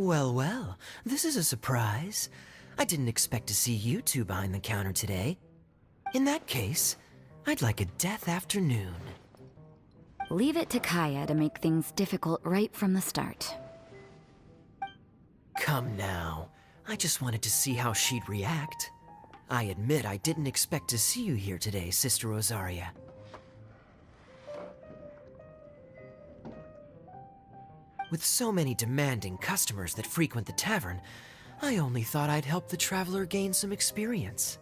Well, well, this is a surprise. I didn't expect to see you two behind the counter today. In that case, I'd like a death afternoon. Leave it to Kaya to make things difficult right from the start. Come now. I just wanted to see how she'd react. I admit I didn't expect to see you here today, Sister Rosaria. With so many demanding customers that frequent the tavern, I only thought I'd help the traveler gain some experience.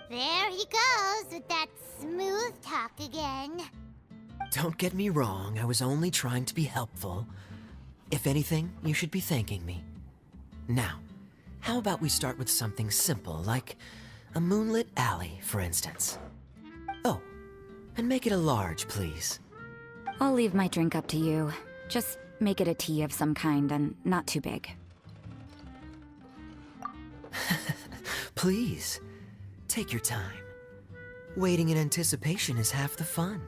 There he goes with that smooth talk again. Don't get me wrong, I was only trying to be helpful. If anything, you should be thanking me. Now, how about we start with something simple, like a moonlit alley, for instance? Oh, and make it a large, please. I'll leave my drink up to you. Just make it a tea of some kind and not too big. Please, take your time. Waiting in anticipation is half the fun.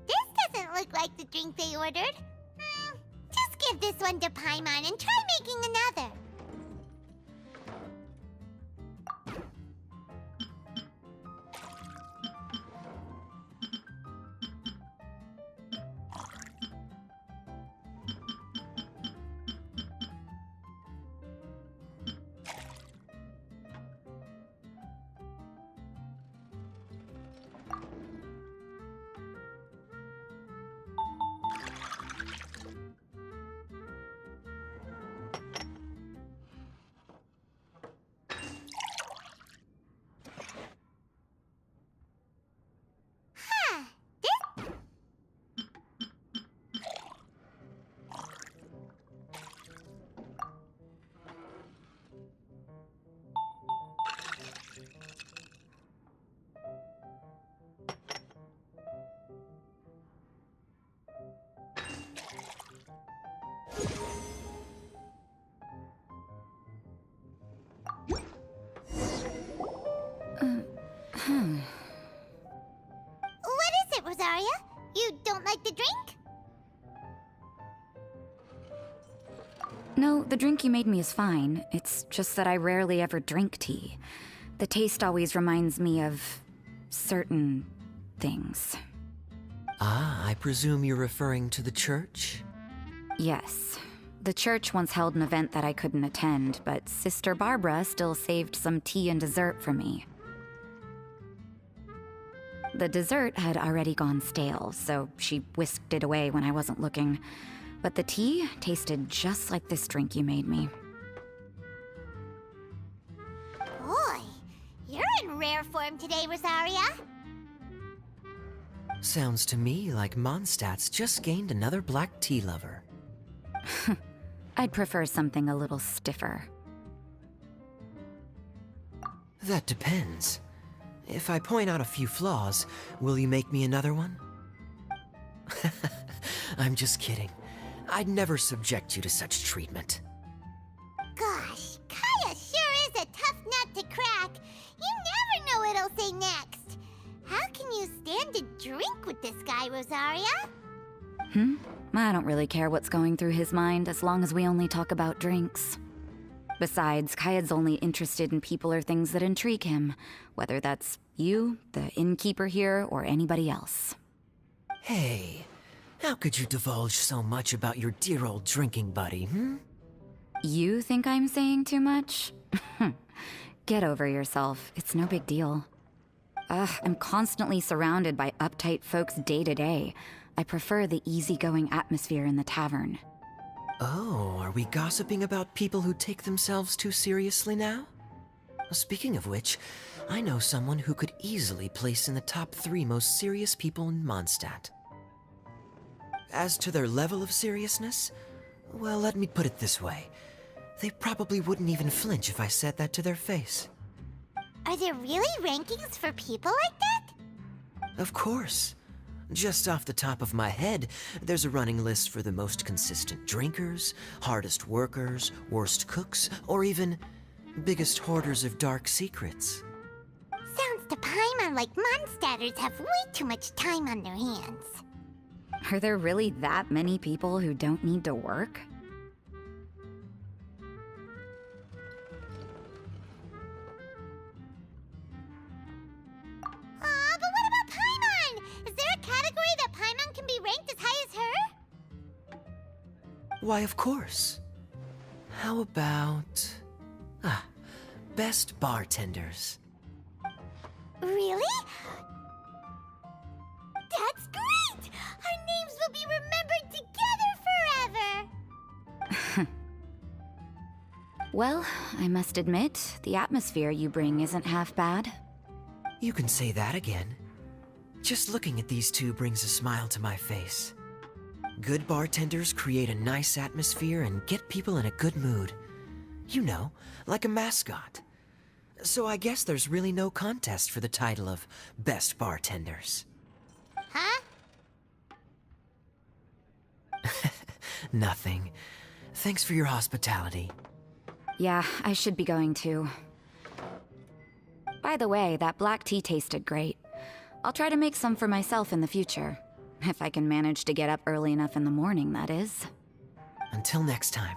This doesn't look like the drink they ordered. Just give this one to Paimon and try making another. What is it, Rosaria? You don't like the drink? No, the drink you made me is fine. It's just that I rarely ever drink tea. The taste always reminds me of certain things. Ah, I presume you're referring to the church? Yes. The church once held an event that I couldn't attend, but Sister Barbara still saved some tea and dessert for me. The dessert had already gone stale, so she whisked it away when I wasn't looking. But the tea tasted just like this drink you made me. Boy, you're in rare form today, Rosaria. Sounds to me like Mondstadt's just gained another black tea lover. I'd prefer something a little stiffer. That depends. If I point out a few flaws, will you make me another one? I'm just kidding. I'd never subject you to such treatment. Gosh, Kaya sure is a tough nut to crack. You never know what he'll say next. How can you stand to drink with this guy, Rosaria? I don't really care what's going through his mind as long as we only talk about drinks. Besides, Kayad's only interested in people or things that intrigue him, whether that's you, the innkeeper here, or anybody else. Hey, how could you divulge so much about your dear old drinking buddy, You think I'm saying too much? Get over yourself. It's no big deal. I'm constantly surrounded by uptight folks day to day. I prefer the easygoing atmosphere in the tavern. Oh, are we gossiping about people who take themselves too seriously now? Speaking of which, I know someone who could easily place in the top 3 most serious people in Mondstadt. As to their level of seriousness, well, let me put it this way. They probably wouldn't even flinch if I said that to their face. Are there really rankings for people like that? Of course. Just off the top of my head, there's a running list for the most consistent drinkers, hardest workers, worst cooks, or even biggest hoarders of dark secrets. Sounds to Paimon like Mondstadters have way too much time on their hands. Are there really that many people who don't need to work? But what about Paimon? Is there a category that Paimon can be ranked as high as her? Why, of course. How about... best bartenders. Really? That's great! Our names will be remembered together forever! Well, I must admit, the atmosphere you bring isn't half bad. You can say that again. Just looking at these two brings a smile to my face. Good bartenders create a nice atmosphere and get people in a good mood. You know, like a mascot. So I guess there's really no contest for the title of Best Bartenders. Huh? Nothing. Thanks for your hospitality. Yeah, I should be going too. By the way, that black tea tasted great. I'll try to make some for myself in the future. If I can manage to get up early enough in the morning, that is. Until next time.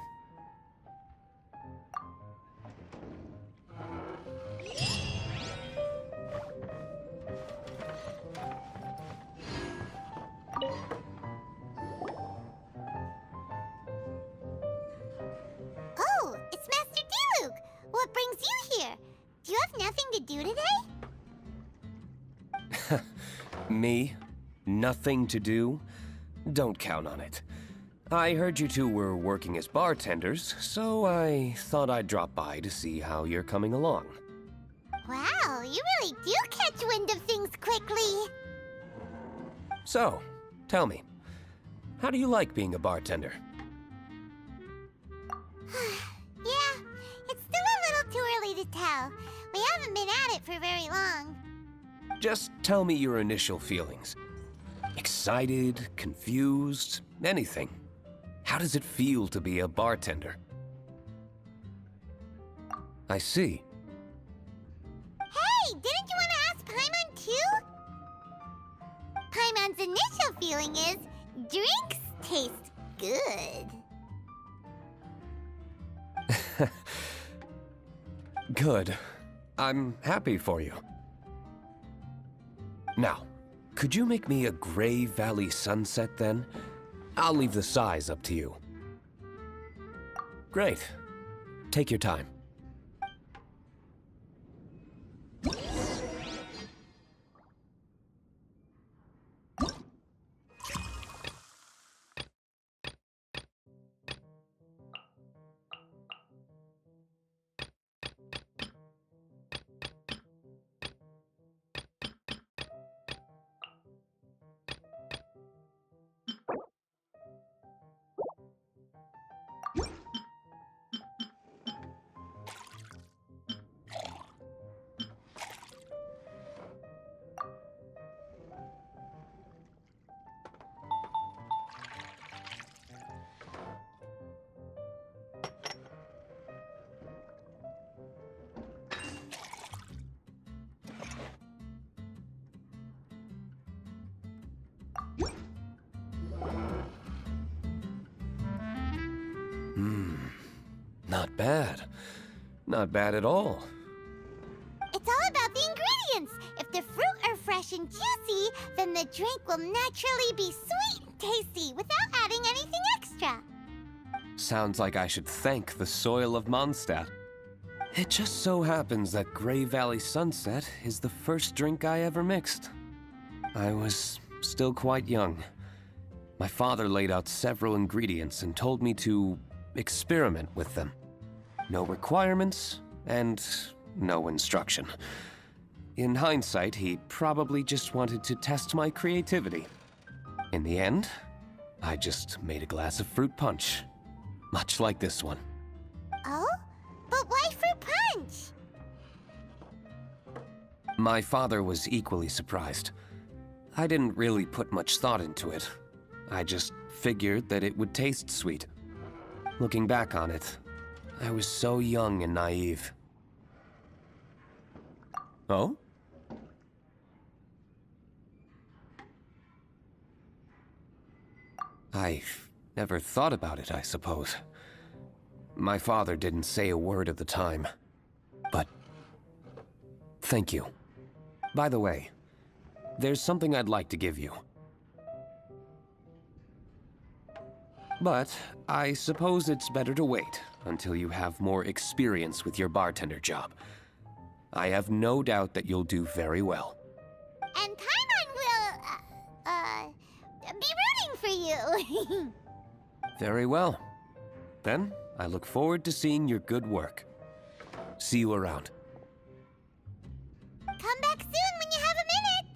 Oh, it's Master Diluc! What brings you here? Do you have nothing to do today? Me? Nothing to do? Don't count on it. I heard you two were working as bartenders, so I thought I'd drop by to see how you're coming along. Wow, you really do catch wind of things quickly. So, tell me, how do you like being a bartender? Yeah, it's still a little too early to tell. We haven't been at it for very long. Just tell me your initial feelings. Excited, confused, anything. How does it feel to be a bartender? I see. Hey, didn't you want to ask Paimon too? Paimon's initial feeling is drinks taste good. Good. I'm happy for you. Now, could you make me a Gray Valley sunset then? I'll leave the size up to you. Great. Take your time. Not bad. Not bad at all. It's all about the ingredients. If the fruit are fresh and juicy, then the drink will naturally be sweet and tasty without adding anything extra. Sounds like I should thank the soil of Mondstadt. It just so happens that Grey Valley Sunset is the first drink I ever mixed. I was still quite young. My father laid out several ingredients and told me to experiment with them. No requirements and no instruction. In hindsight, he probably just wanted to test my creativity. In the end, I just made a glass of fruit punch. Much like this one. Oh? But why fruit punch? My father was equally surprised. I didn't really put much thought into it. I just figured that it would taste sweet. Looking back on it, I was so young and naive. Oh? I've never thought about it, I suppose. My father didn't say a word at the time. But thank you. By the way, there's something I'd like to give you. But I suppose it's better to wait until you have more experience with your bartender job. I have no doubt that you'll do very well. And Paimon will, be rooting for you. Very well. Then, I look forward to seeing your good work. See you around. Come back soon when you have a minute.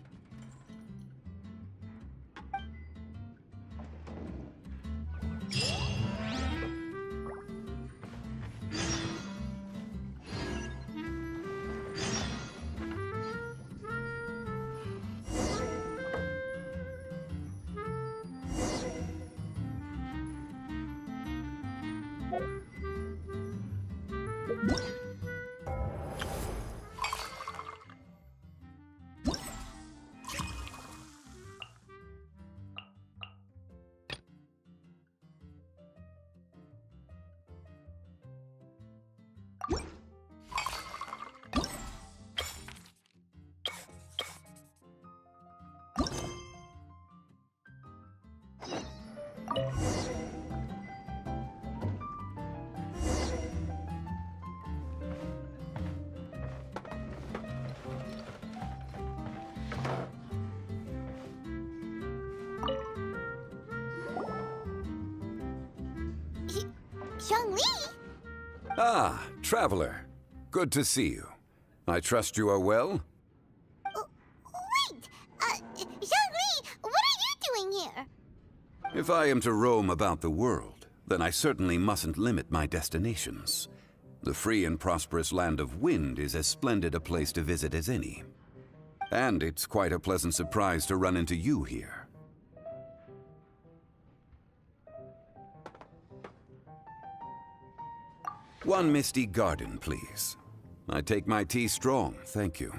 Zhongli? Ah, traveler. Good to see you. I trust you are well? Wait! Zhongli, what are you doing here? If I am to roam about the world, then I certainly mustn't limit my destinations. The free and prosperous land of Wind is as splendid a place to visit as any. And it's quite a pleasant surprise to run into you here. One misty garden, please. I take my tea strong, thank you.